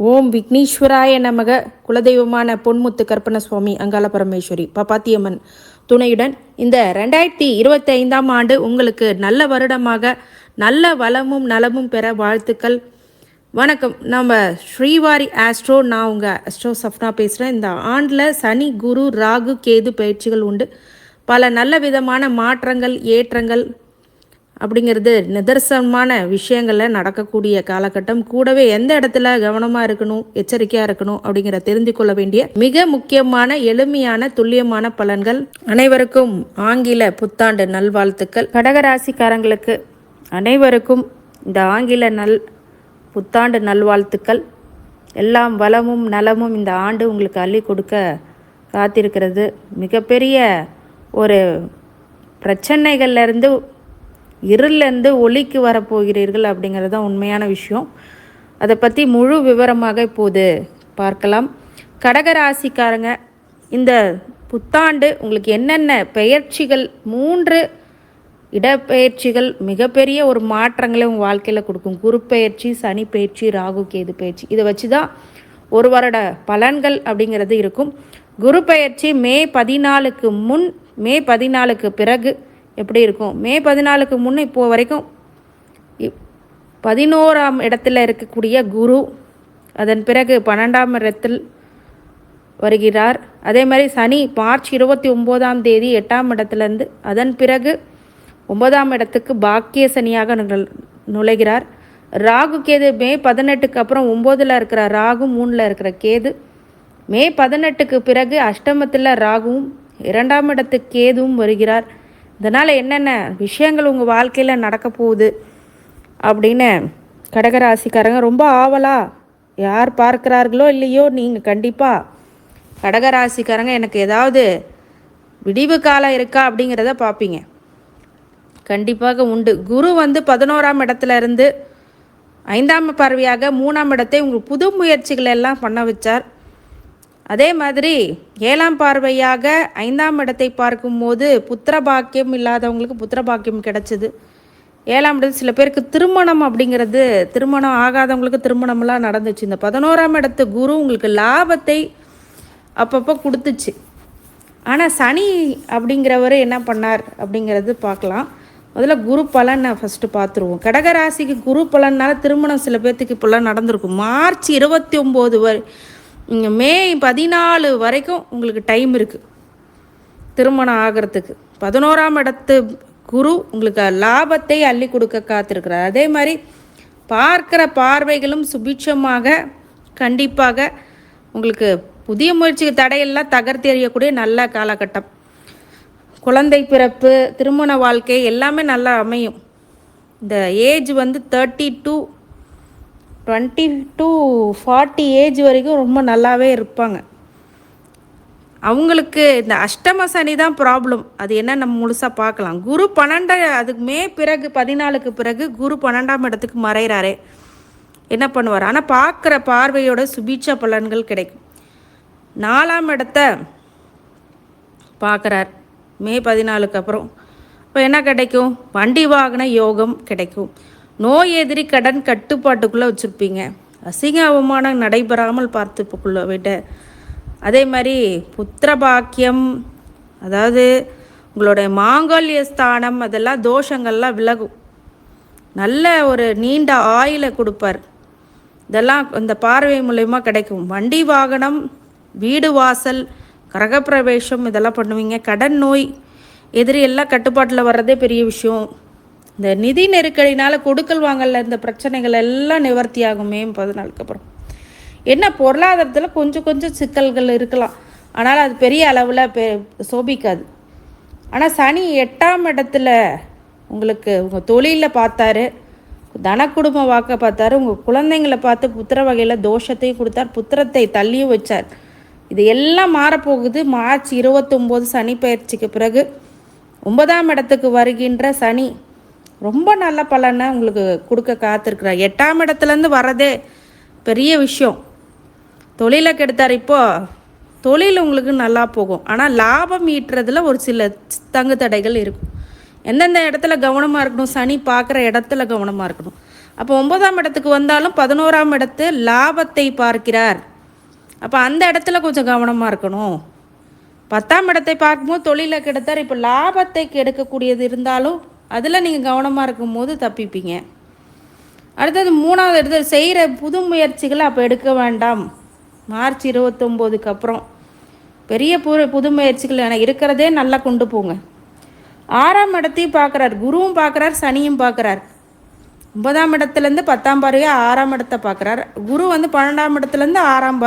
ஓம் விக்னேஸ்வராய நமக. குலதெய்வமான பொன்முத்து கற்பனசுவாமி அங்காள பரமேஸ்வரி பாப்பாத்தியம்மன் துணையுடன் இந்த 2025ஆம் ஆண்டு உங்களுக்கு நல்ல வருடமாக நல்ல வளமும் நலமும் பெற வாழ்த்துக்கள். வணக்கம். நம்ம ஸ்ரீவாரி ஆஸ்ட்ரோ, நான் உங்கள் ஆஸ்ட்ரோ சஃப்னா பேசுகிறேன். இந்த ஆண்டில் சனி, குரு, ராகு, கேது பயிற்சிகள் உண்டு. பல நல்ல விதமான மாற்றங்கள், ஏற்றங்கள் அப்படிங்கிறது நிதர்சனமான விஷயங்களில் நடக்கக்கூடிய காலகட்டம். கூடவே எந்த இடத்துல கவனமாக இருக்கணும், எச்சரிக்கையாக இருக்கணும் அப்படிங்கிற தெரிந்து கொள்ள வேண்டிய மிக முக்கியமான எளிமையான துல்லியமான பலன்கள். அனைவருக்கும் ஆங்கில புத்தாண்டு நல்வாழ்த்துக்கள். கடகராசிக்காரங்களுக்கு அனைவருக்கும் இந்த ஆங்கில புத்தாண்டு நல்வாழ்த்துக்கள். எல்லாம் வளமும் நலமும் இந்த ஆண்டு உங்களுக்கு அள்ளி கொடுக்க காத்திருக்கிறது. மிகப்பெரிய ஒரு பிரச்சனைகள்லேருந்து, இருளிலேருந்து ஒளிக்கு வரப்போகிறீர்கள் அப்படிங்கிறது தான் உண்மையான விஷயம். அதை பற்றி முழு விவரமாக இப்போது பார்க்கலாம். கடகராசிக்காரங்க, இந்த புத்தாண்டு உங்களுக்கு என்னென்ன பெயர்ச்சிகள், 3 இடப்பெயர்ச்சிகள் மிகப்பெரிய ஒரு மாற்றங்களை உங்கள் வாழ்க்கையில் கொடுக்கும். குரு பெயர்ச்சி, சனி பெயர்ச்சி, ராகு கேது பெயர்ச்சி. இதை வச்சு தான் ஒரு வருட பலன்கள் அப்படிங்கிறது இருக்கும். குரு பெயர்ச்சி மே 14க்கு முன், மே 14க்கு பிறகு எப்படி இருக்கும்? மே 14க்கு முன்னே இப்போது வரைக்கும் 11ஆம் இடத்துல இருக்கக்கூடிய குரு அதன் பிறகு 12ஆம் இடத்தில் வருகிறார். அதே மாதிரி சனி மார்ச் 29ஆம் தேதி 8ஆம் இடத்துலேருந்து அதன் பிறகு 9ஆம் இடத்துக்கு பாக்கிய சனியாக நுழைகிறார். ராகு கேது மே 18க்கு அப்புறம் 9ல் இருக்கிற ராகு, 3ல் இருக்கிற கேது. மே 18க்கு பிறகு அஷ்டமத்தில் ராகுவும் 2ஆம் இடத்துக்கு கேதுவும் வருகிறார். இதனால் என்னென்ன விஷயங்கள் உங்கள் வாழ்க்கையில் நடக்க போகுது அப்படின்னு கடகராசிக்காரங்க ரொம்ப ஆவலா யார் பார்க்குறார்களோ இல்லையோ, நீங்கள் கண்டிப்பாக கடகராசிக்காரங்க எனக்கு ஏதாவது விடிவு காலம் இருக்கா அப்படிங்கிறத பார்ப்பீங்க. கண்டிப்பாக உண்டு. குரு 11ஆம் இடத்துல இருந்து 5ஆம் பார்வையாக 3ஆம் இடத்தை உங்களுக்கு புது முயற்சிகள் எல்லாம் பண்ண வச்சார். அதே மாதிரி 7ஆம் பார்வையாக 5ஆம் இடத்தை பார்க்கும்போது புத்திர பாக்கியம் இல்லாதவங்களுக்கு புத்திர பாக்கியம் கிடச்சிது. 7ஆம் இடத்து சில பேருக்கு திருமணம் அப்படிங்கிறது, திருமணம் ஆகாதவங்களுக்கு திருமணம்லாம் நடந்துச்சு. இந்த 11ஆம் இடத்து குரு உங்களுக்கு லாபத்தை அப்பப்போ கொடுத்துச்சு. ஆனால் சனி அப்படிங்கிறவர் என்ன பண்ணார் அப்படிங்கிறது பார்க்கலாம். முதல்ல குரு பலனை ஃபஸ்ட்டு பார்த்துருவோம். கடகராசிக்கு குரு பலனால திருமணம் சில பேர்த்துக்கு இப்போல்லாம் நடந்திருக்கும். மார்ச் 29 மே 14 வரைக்கும் உங்களுக்கு டைம் இருக்குது திருமணம் ஆகிறதுக்கு. 11ஆம் இடத்து குரு உங்களுக்கு லாபத்தை அள்ளி கொடுக்க காத்திருக்கிறார். அதே மாதிரி பார்க்குற பார்வைகளும் சுபிட்சமாக கண்டிப்பாக உங்களுக்கு புதிய முயற்சிக்கு தடையெல்லாம் தகர்த்து எறியக்கூடிய நல்ல காலகட்டம். குழந்தை பிறப்பு, திருமண வாழ்க்கை எல்லாமே நல்லா அமையும். இந்த ஏஜ் 30 to 20 to 40 ஏஜ் வரைக்கும் ரொம்ப நல்லாவே இருப்பாங்க. அவங்களுக்கு இந்த அஷ்டம சனி தான் ப்ராப்ளம். அது என்ன நம்ம முழுசாக பார்க்கலாம். குரு 12, அதுக்கு மே பிறகு 14க்கு பிறகு குரு 12ஆம் இடத்துக்கு மறைகிறாரே, என்ன பண்ணுவார்? ஆனால் பார்க்குற பார்வையோட சுபீட்ச பலன்கள் கிடைக்கும். 4ஆம் இடத்த பார்க்குறார் மே 14க்கு அப்புறம். இப்போ என்ன கிடைக்கும்? வண்டி வாகன யோகம் கிடைக்கும். நோய் எதிரி கடன் கட்டுப்பாட்டுக்குள்ளே வச்சுருப்பீங்க. அசிங்க அவமானம் நடைபெறாமல் பார்த்துக்குள்ள விட. அதே மாதிரி புத்திர பாக்கியம், அதாவது உங்களுடைய மாங்கல்ய ஸ்தானம், அதெல்லாம் தோஷங்கள்லாம் விலகும். நல்ல ஒரு நீண்ட ஆயுளை கொடுப்பார். இதெல்லாம் இந்த பார்வை மூலயமா கிடைக்கும். வண்டி வாகனம், வீடு வாசல், கிரகப்பிரவேசம் இதெல்லாம் பண்ணுவீங்க. கடன் நோய் எதிரி எல்லாம் கட்டுப்பாட்டில் வர்றதே பெரிய விஷயம். இந்த நிதி நெருக்கடினால் கொடுக்கல் வாங்கல இந்த பிரச்சனைகள் எல்லாம் நிவர்த்தி ஆகும் மே 14க்கு அப்புறம். என்ன பொருளாதாரத்தில் கொஞ்சம் சிக்கல்கள் இருக்கலாம், ஆனால் அது பெரிய அளவில் சோபிக்காது. ஆனால் சனி 8ஆம் இடத்துல உங்களுக்கு உங்கள் தொழிலில் பார்த்தாரு, தன குடும்ப வாக்க பார்த்தாரு, உங்கள் குழந்தைங்களை பார்த்து புத்திர வகையில் தோஷத்தையும் கொடுத்தார், புத்திரத்தை தள்ளியும் வச்சார். இது எல்லாம் மாறப்போகுது மார்ச் 29 சனி பயிற்சிக்கு பிறகு. 9ஆம் இடத்துக்கு வருகின்ற சனி ரொம்ப நல்ல பலனை உங்களுக்கு கொடுக்க காத்திருக்கிறார். 8ஆம் இடத்துலேருந்து வர்றதே பெரிய விஷயம். தொழிலை கெடுத்தார். இப்போது தொழில் உங்களுக்கு நல்லா போகும், ஆனால் லாபம் ஈட்டுறதுல ஒரு சில தங்கு தடைகள் இருக்கும். எந்தெந்த இடத்துல கவனமாக இருக்கணும், சனி பார்க்குற இடத்துல கவனமாக இருக்கணும். அப்போ 9ஆம் இடத்துக்கு வந்தாலும் 11ஆம் இடத்து லாபத்தை பார்க்கிறார். அப்போ அந்த இடத்துல கொஞ்சம் கவனமாக இருக்கணும். 10ஆம் இடத்தை பார்க்கும்போது தொழிலை கெடுத்தார். இப்போ லாபத்தை கெடுக்கக்கூடியது இருந்தாலும் அதில் நீங்கள் கவனமாக இருக்கும்போது தப்பிப்பீங்க. அடுத்தது 3வது இடத்துல செய்கிற புது முயற்சிகளை அப்போ எடுக்க வேண்டாம். மார்ச் 29க்கு அப்புறம் பெரிய புது முயற்சிகள் இருக்கிறதே நல்லா கொண்டு போங்க. 6ஆம் இடத்தையும் பார்க்குறார், குருவும் பார்க்குறார், சனியும் பார்க்குறார். 9ஆம் இடத்துலேருந்து 10ஆம் பார்வையாக 6ஆம் இடத்தை பார்க்குறார். குரு 12ஆம் இடத்துலேருந்து 7ஆம்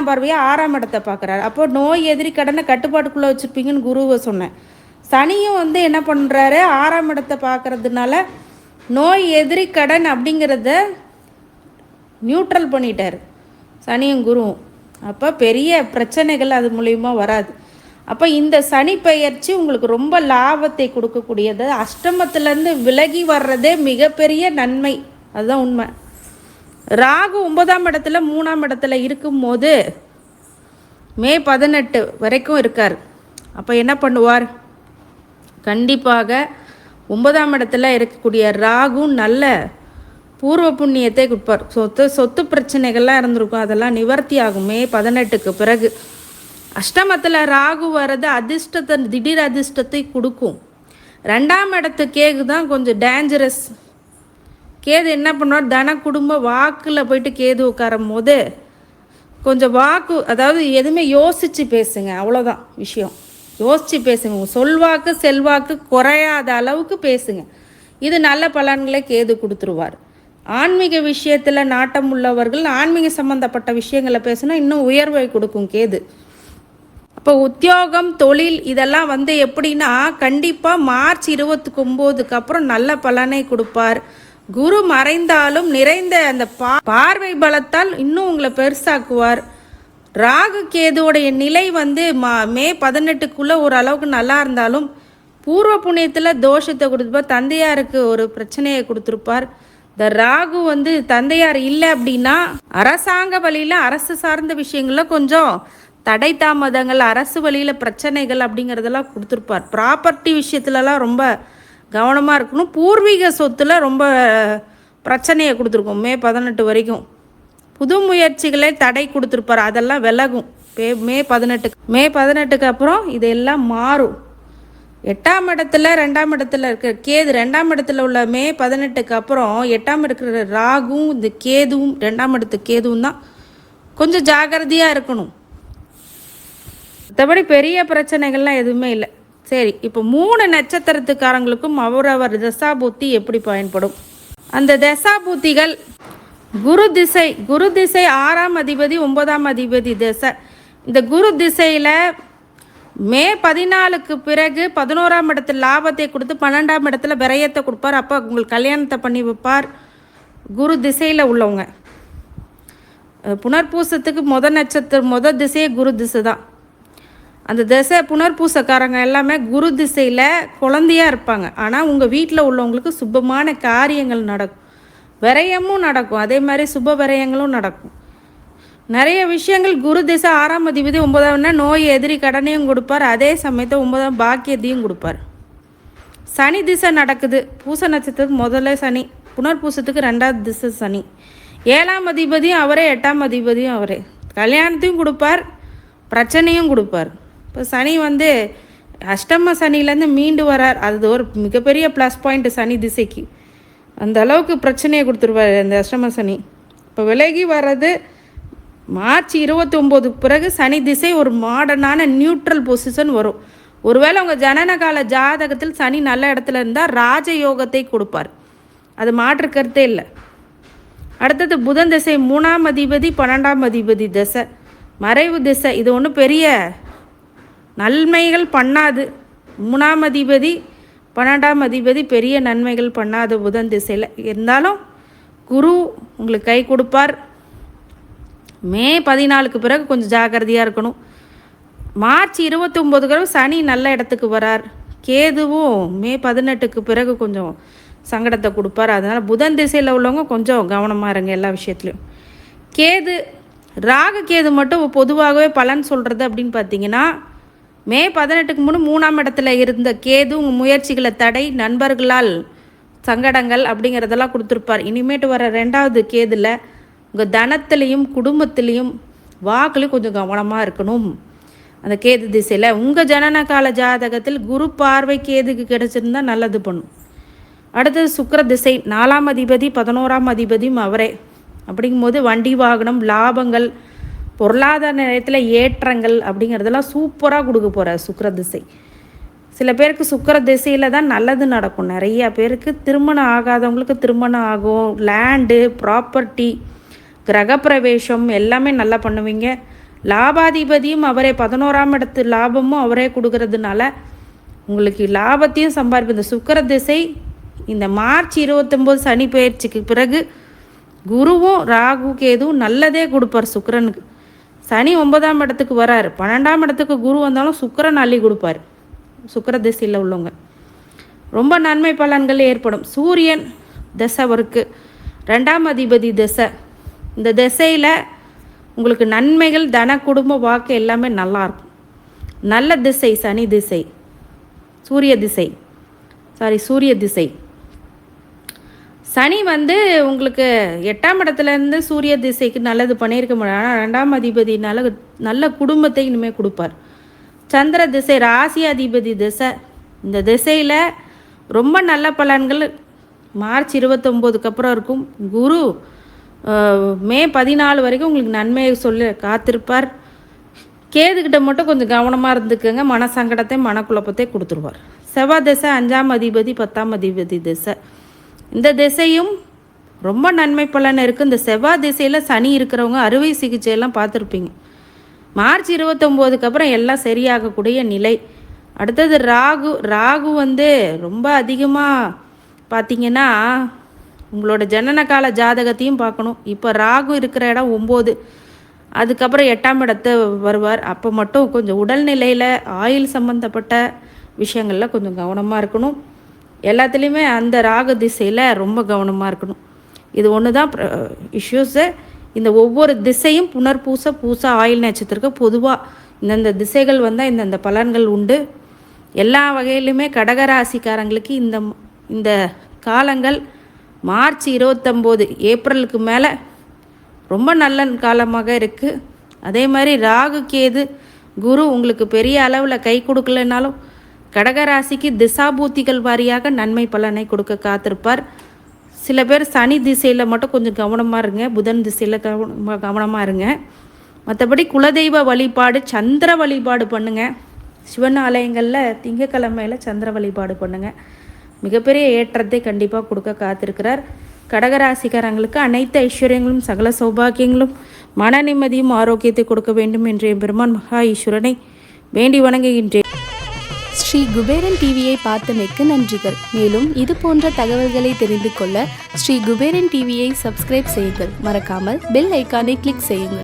பார்வையாக 6ஆம் இடத்தை பார்க்குறாரு. அப்போது நோய் எதிரி கடனை கட்டுப்பாட்டுக்குள்ளே வச்சுருப்பீங்கன்னு குருவை சொன்னேன். சனியும் என்ன பண்ணுறாரு, 6ஆம் இடத்தை பார்க்குறதுனால நோய் எதிரி கடன் அப்படிங்கிறத நியூட்ரல் பண்ணிட்டார் சனியும் குருவும். அப்போ பெரிய பிரச்சனைகள் அது மூலிமா வராது. அப்போ இந்த சனி பெயர்ச்சி உங்களுக்கு ரொம்ப லாபத்தை கொடுக்கக்கூடியது. அஷ்டமத்திலேருந்து விலகி வர்றதே மிகப்பெரிய நன்மை, அதுதான் உண்மை. ராகு 9ஆம் இடத்துல 3ஆம் இடத்துல இருக்கும்போது மே 18 வரைக்கும் இருக்கார். அப்போ என்ன பண்ணுவார், கண்டிப்பாக 9ஆம் இடத்துல இருக்கக்கூடிய ராகு நல்ல பூர்வ புண்ணியத்தை கொடுப்பார். சொத்து பிரச்சனைகள்லாம் இருந்திருக்கும், அதெல்லாம் நிவர்த்தி ஆகும் மே 18க்கு பிறகு. அஷ்டமத்தில் ராகு வர்றது அதிர்ஷ்டத்தை, திடீர் அதிர்ஷ்டத்தை கொடுக்கும். 2ஆம் இடத்து கேது தான் கொஞ்சம் டேஞ்சரஸ். கேது என்ன பண்ணுவார், தன குடும்ப வாக்கில் போயிட்டு கேது உட்காரும் போது கொஞ்சம் வாக்கு, அதாவது எதுவுமே யோசித்து பேசுங்க, அவ்வளோதான் விஷயம். யோசித்து பேசுங்க, சொல்வாக்கு செல்வாக்கு குறையாத அளவுக்கு பேசுங்க. இது நல்ல பலன்களை கேது கொடுத்துருவார். ஆன்மீக விஷயத்தில் நாட்டம் உள்ளவர்கள் ஆன்மீக சம்மந்தப்பட்ட விஷயங்களை பேசினா இன்னும் உயர்வை கொடுக்கும் கேது. அப்போ உத்தியோகம் தொழில் இதெல்லாம் எப்படின்னா கண்டிப்பாக மார்ச் 29க்கு அப்புறம் நல்ல பலனை கொடுப்பார். குரு மறைந்தாலும் நிறைந்த அந்த பார்வை பலத்தால் இன்னும் உங்களை பெருசாக்குவார். ராகு கேதுவோடைய நிலை மே 18க்குள்ளே ஓரளவுக்கு நல்லா இருந்தாலும் பூர்வ புண்ணியத்தில் தோஷத்தை கொடுத்துப்பார். தந்தையாருக்கு ஒரு பிரச்சனையை கொடுத்துருப்பார். இந்த ராகு தந்தையார் இல்லை அப்படின்னா அரசாங்க வழியில் அரசு சார்ந்த விஷயங்களில் கொஞ்சம் தடை தாமதங்கள், அரசு வழியில் பிரச்சனைகள் அப்படிங்கிறதெல்லாம் கொடுத்துருப்பார். ப்ராப்பர்ட்டி விஷயத்துலலாம் ரொம்ப கவனமாக இருக்கணும். பூர்வீக சொத்தில் ரொம்ப பிரச்சனையை கொடுத்துருக்கோம் மே 18 வரைக்கும். புது முயற்சிகளை தடை கொடுத்துருப்பார், அதெல்லாம் விலகும் மே 18க்கு அப்புறம் இதெல்லாம் மாறும். 8ஆம் இடத்துல 2ஆம் இடத்துல இருக்கிற கேது, 2ஆம் இடத்துல உள்ள மே 18க்கு அப்புறம் 8ஆம் இருக்கிற ராகும் இந்த கேதுவும் 2ஆம் இடத்து கேதுவும் தான் கொஞ்சம் ஜாகிரதையாக இருக்கணும். மற்றபடி பெரிய பிரச்சனைகள்லாம் எதுவுமே இல்லை. சரி, இப்போ 3 நட்சத்திரத்துக்காரங்களுக்கும் அவரவர் தசாபுத்தி எப்படி பயன்படும்? அந்த தசாபுத்திகள் குரு திசை 6ஆம் அதிபதி 9ஆம் அதிபதி திசை. இந்த குரு திசையில் மே 14க்கு பிறகு 11ஆம் இடத்துல லாபத்தை கொடுத்து 12ஆம் இடத்துல விரயத்தை கொடுப்பார். அப்போ உங்களுக்கு கல்யாணத்தை பண்ணி வைப்பார். குரு திசையில் உள்ளவங்க புனர்பூசத்துக்கு முதல் திசையே குரு திசை தான். அந்த திசை புனர்பூசக்காரங்க எல்லாமே குரு திசையில் குழந்தையாக இருப்பாங்க. ஆனால் உங்கள் வீட்டில் உள்ளவங்களுக்கு சுபமான காரியங்கள் நடக்கும், விரயமும் நடக்கும், அதே மாதிரி சுப விரயங்களும் நடக்கும். நிறைய விஷயங்கள் குரு திசை 6ஆம் அதிபதி 9ஆம்னா நோய் எதிரி கடனையும் கொடுப்பார், அதே சமயத்தை 9ஆம் பாக்கியத்தையும் கொடுப்பார். சனி திசை நடக்குது, பூச நட்சத்திரத்துக்கு முதல்ல சனி, புனர்பூசத்துக்கு 2ஆவது திசை சனி. 7ஆம் அதிபதியும் அவரே, 8ஆம் அதிபதியும் அவரே, கல்யாணத்தையும் கொடுப்பார், பிரச்சனையும் கொடுப்பார். இப்போ சனி அஷ்டம சனிலேருந்து மீண்டு வரார். அது ஒரு மிகப்பெரிய ப்ளஸ் பாயிண்ட் சனி திசைக்கு. அந்த அளவுக்கு பிரச்சனையை கொடுத்துருவார் அந்த அஷ்டம சனி. இப்போ விலகி வர்றது மார்ச் 29க்கு பிறகு சனி திசை ஒரு மாடர்னான நியூட்ரல் பொசிஷன் வரும். ஒருவேளை உங்கள் ஜனனகால ஜாதகத்தில் சனி நல்ல இடத்துல இருந்தால் ராஜயோகத்தை கொடுப்பார், அது மாற்று கருத்தே இல்லை. அடுத்தது புதன் திசை 3ஆம் அதிபதி 12ஆம் அதிபதி திசை, மறைவு திசை. இது ஒன்றும் பெரிய நன்மைகள் பண்ணாது. 3ஆம் அதிபதி 12ஆம் அதிபதி பெரிய நன்மைகள் பண்ணாது புதன் திசையில். இருந்தாலும் குரு உங்களுக்கு கை கொடுப்பார். மே 14க்கு பிறகு கொஞ்சம் ஜாக்கிரதையாக இருக்கணும். மார்ச் 29க்கு சனி நல்ல இடத்துக்கு வரார். கேதுவும் மே 18க்கு பிறகு கொஞ்சம் சங்கடத்தை கொடுப்பார். அதனால் புதன் திசையில் உள்ளவங்க கொஞ்சம் கவனமாக இருங்க எல்லா விஷயத்துலையும். ராகு கேது மட்டும் பொதுவாகவே பலன் சொல்கிறது அப்படின்னு பார்த்தீங்கன்னா மே 18க்கு முன் 3ஆம் இடத்துல இருந்த கேது உங்கள் முயற்சிகளை தடை, நண்பர்களால் சங்கடங்கள் அப்படிங்கிறதெல்லாம் கொடுத்துருப்பார். இனிமேட்டு வர 2வது கேதில் உங்கள் தனத்துலேயும் குடும்பத்துலேயும் வாக்குலையும் கொஞ்சம் கவனமாக இருக்கணும். அந்த கேது திசையில் உங்கள் ஜனன கால ஜாதகத்தில் குரு பார்வை கேதுக்கு கிடச்சிருந்தா நல்லது பண்ணும். அடுத்தது சுக்கிர திசை, 4ஆம் அதிபதி 11ஆம் அதிபதியும் அவரே. அப்படிங்கும்போது வண்டி வாகனம், லாபங்கள், பொருளாதார நிலையத்தில் ஏற்றங்கள் அப்படிங்கிறதெல்லாம் சூப்பராக கொடுக்க போகிறார் சுக்கிர திசை. சில பேருக்கு சுக்கிர திசையில் தான் நல்லது நடக்கும். நிறையா பேருக்கு திருமணம் ஆகாதவங்களுக்கு திருமணம் ஆகும். லேண்டு, ப்ராப்பர்ட்டி, கிரகப்பிரவேசம் எல்லாமே நல்லா பண்ணுவீங்க. லாபாதிபதியும் அவரே, 11ஆம் இடத்து லாபமும் அவரே கொடுக்கறதுனால உங்களுக்கு லாபத்தையும் சம்பாதிப்பு. இந்த சுக்கிர திசை இந்த மார்ச் 29 சனி பயிற்சிக்கு பிறகு குருவும் ராகு கேதுவும் நல்லதே கொடுப்பார் சுக்கிரனுக்கு. சனி 9ஆம் இடத்துக்கு வராரு, 12ஆம் இடத்துக்கு குரு வந்தாலும் சுக்கிரன் அள்ளி கொடுப்பார். சுக்கிர திசையில் உள்ளவங்க ரொம்ப நன்மை பலன்கள் ஏற்படும். சூரியன் திசை அவருக்கு 2ஆம் அதிபதி திசை. இந்த திசையில் உங்களுக்கு நன்மைகள், தன, குடும்ப, வாக்கு எல்லாமே நல்லாயிருக்கும். நல்ல திசை சனி திசை, சூரிய திசை. சனி உங்களுக்கு 8ஆம் இடத்துலேருந்து சூரிய திசைக்கு நல்லது பண்ணியிருக்க முடியாது. ஆனால் 2ஆம் அதிபதினால நல்ல குடும்பத்தை இனிமேல் கொடுப்பார். சந்திர திசை ராசி அதிபதி திசை. இந்த திசையில் ரொம்ப நல்ல பலன்கள் மார்ச் 29க்கு அப்புறம் இருக்கும். குரு மே 14 வரைக்கும் உங்களுக்கு நன்மையை சொல்லி காத்திருப்பார். கேதுக்கிட்ட மட்டும் கொஞ்சம் கவனமாக இருந்துக்கோங்க. மனசங்கடத்தை, மனக்குழப்பத்தை கொடுத்துருவார். செவ்வாய் திசை 5ஆம் அதிபதி 10ஆம் அதிபதி திசை. இந்த திசையும் ரொம்ப நன்மை பலன் இருக்குது. இந்த செவ்வாய் திசையில் சனி இருக்கிறவங்க அறுவை சிகிச்சையெல்லாம் பார்த்துருப்பீங்க. மார்ச் 29க்கு அப்புறம் எல்லாம் சரியாகக்கூடிய நிலை. அடுத்தது ராகு ரொம்ப அதிகமாக பார்த்திங்கன்னா உங்களோட ஜனன கால ஜாதகத்தையும் பார்க்கணும். இப்போ ராகு இருக்கிற இடம் 9, அதுக்கப்புறம் 8ஆம் இடத்தை வருவார். அப்போ மட்டும் கொஞ்சம் உடல்நிலையில் ஆயில் சம்மந்தப்பட்ட விஷயங்களில் கொஞ்சம் கவனமாக இருக்கணும். எல்லாத்துலேயுமே அந்த ராகு திசையில் ரொம்ப கவனமாக இருக்கணும். இது ஒன்று தான் இஷ்யூஸு. இந்த ஒவ்வொரு திசையும் பூச ஆயில் நட்சத்திரத்துக்கு பொதுவாக இந்தந்த திசைகள் வந்தால் இந்தந்த பலன்கள் உண்டு. எல்லா வகையிலுமே கடகராசிக்காரங்களுக்கு இந்த காலங்கள் மார்ச் 29 ஏப்ரலுக்கு மேலே ரொம்ப நல்ல காலமாக இருக்குது. அதே மாதிரி ராகு கேது குரு உங்களுக்கு பெரிய அளவில் கை கொடுக்கலனாலும் கடகராசிக்கு திசாபூத்திகள் வாரியாக நன்மை பலனை கொடுக்க காத்திருப்பார். சில பேர் சனி திசையில் மட்டும் கொஞ்சம் கவனமாக இருங்க, புதன் திசையில் கவனமாக இருங்க. மற்றபடி குலதெய்வ வழிபாடு, சந்திர வழிபாடு பண்ணுங்கள். சிவன் ஆலயங்களில் திங்கக்கிழமையில் சந்திர வழிபாடு பண்ணுங்கள். மிகப்பெரிய ஏற்றத்தை கண்டிப்பாக கொடுக்க காத்திருக்கிறார். கடகராசிக்காரங்களுக்கு அனைத்து ஐஸ்வர்யங்களும் சகல சௌபாகியங்களும் மன நிம்மதியும் ஆரோக்கியத்தை கொடுக்க வேண்டும் என்ற பெருமான் மகா ஈஸ்வரனை வேண்டி வணங்குகின்றேன். ஸ்ரீ குபேரன் டிவியை பார்த்தமைக்கு நன்றிகள். மேலும் இது போன்ற தகவல்களை தெரிந்து கொள்ள ஸ்ரீ குபேரன் டிவியை சப்ஸ்கிரைப் செய்யுங்கள். மறக்காமல் பெல் ஐக்கானை கிளிக் செய்யுங்கள்.